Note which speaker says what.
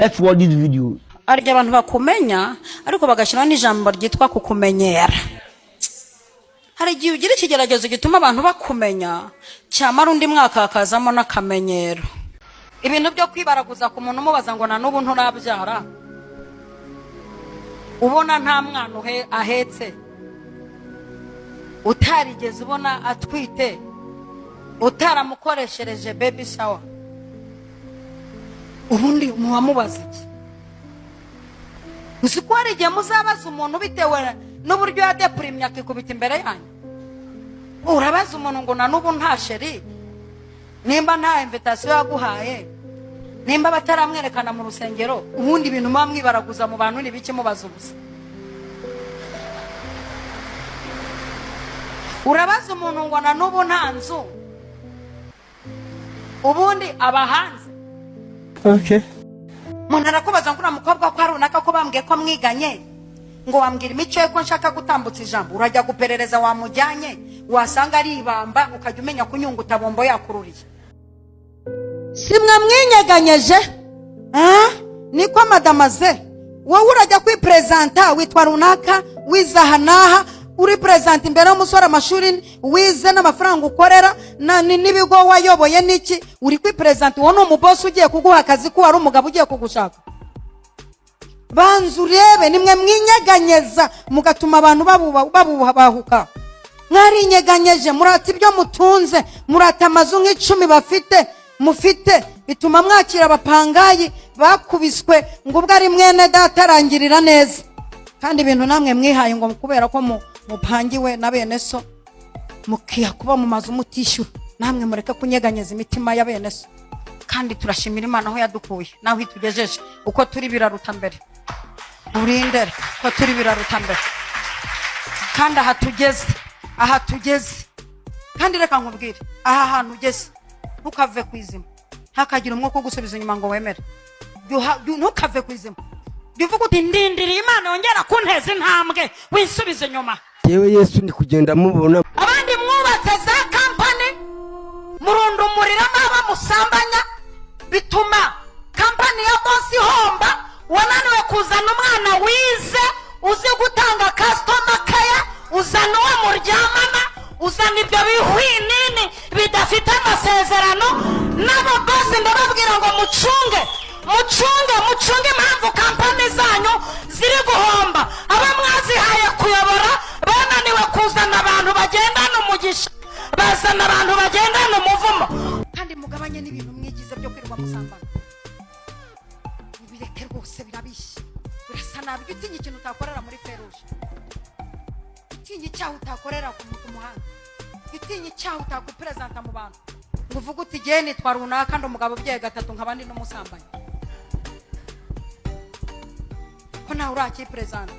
Speaker 1: Let's watch this video.
Speaker 2: Arya abantu bakumenya ariko bagashyira n'ijambo ryitwa kukumenyera. Hari igihe ugira ikigeragezo gituma abantu bakumenya cyamara undi mwaka akazamo n'akamenyero. Ibintu byo kwibaraguza ku muntu umubaza ngo na n'ubu nturabyara, ubona nta mwana ahetse, utarigeze ubona atwite, utaramukoreshereje baby shower, ubundi muwamubaza iki? Uzi ko hari igihe muzabaza umuntu bitewe n'uburyo yadepurimye akikubita imbere yanyu. Urabaza umuntu ngo na n'ubu nta sheri, nimba nta invitation yaguhaye, nimba bataramwerekana mu rusengero, ubundi ibintu muba mwibaraguza mu bantu ni biki mubaza ubusa? Urabaza umuntu ngo na n'ubu nta nzu, ubundi aba hanze.
Speaker 1: Okay.
Speaker 2: Umuntu arakubaza ngo uriya mukobwa ko runaka ko bambwiye ko mwiganye, ngo wambwira imico ye ko nshaka gutambutsa ijambo, urajya guperereza wamujyanye, wasanga ari ibamba ukajya umenya kunyunguta bombo yakururiye. Simwe mwinyeganyeje niko madamaze, wowe urajya kwipresenta witwa runaka, wizahanaha uri present imbere y'umusore amashuri wize n'amafaranga ukorera n'ibigo wayoboye niki, uri kwipresenta wowe n'umuboss ugiye kuguha akazi ko ari umugabo ugiye kugushaka. Banzu rebe nimwe mwinyeganyeza mugatuma abantu babubahuka. Mwari nyeganyeje murata ibyo mutunze, murata amazu nk'icumi bafite mufite, bituma mwakira abapangayi bakubiswe ngo ubwo ari mwene data arangirira neza, kandi ibintu namwe mwihaye ngo kubera ko mupangiwe na bene so mukiya kuba mu mazu mutishyura. Namwe mureke kunyeganyeza imitima ya bene so, kandi turashimira Imana aho yadukuye naho itugejeje. Uko turi biraruta mbere, urindere ko turi biraruta mbere, kandi aha tugeze kandi reka nkubwire, aha hantu ugeze ntukave kwizima, hakagira umwuka ugusubiza inyuma ngo wemere. Ntukave kwizima, bivuga uti ndindiriye Imana yongera kunteza intambwe winsubize inyuma.
Speaker 1: Yewe Yesu ndi kugenda mubona.
Speaker 2: Abandi mwubatse za kampani murundumuriramo abamusambanya, bituma kampani ya boss ihomba. Wananiwe kuzana umwana wize uzi gutanga customer care, uzana uwo muryamana, uzana ibyo bihwinini bidafite amasezerano. Nabo boss ndababwira ngo mucunge impamvu kampani zanyu ziri guhomba. Aba mwazihaye kuyobora bananiwe kuzana abantu bagendana umugisha, bazana abantu bagendana umuvumo. Kandi mugabanye n'ibintu mwigize byo kwirwa musambana. Ibireke rwose birabishye, birasa nabi. Utinya ikintu utakorera muri feruje, utinya icyaha utakorera ku muhanda, utinya icyaha utakupresenta mu bantu ngo uvuge uti gihe nitwa runaka kandi umugabo byaye gatatu nk'abandi n'umusambanyi, ko nawe urakipresenta.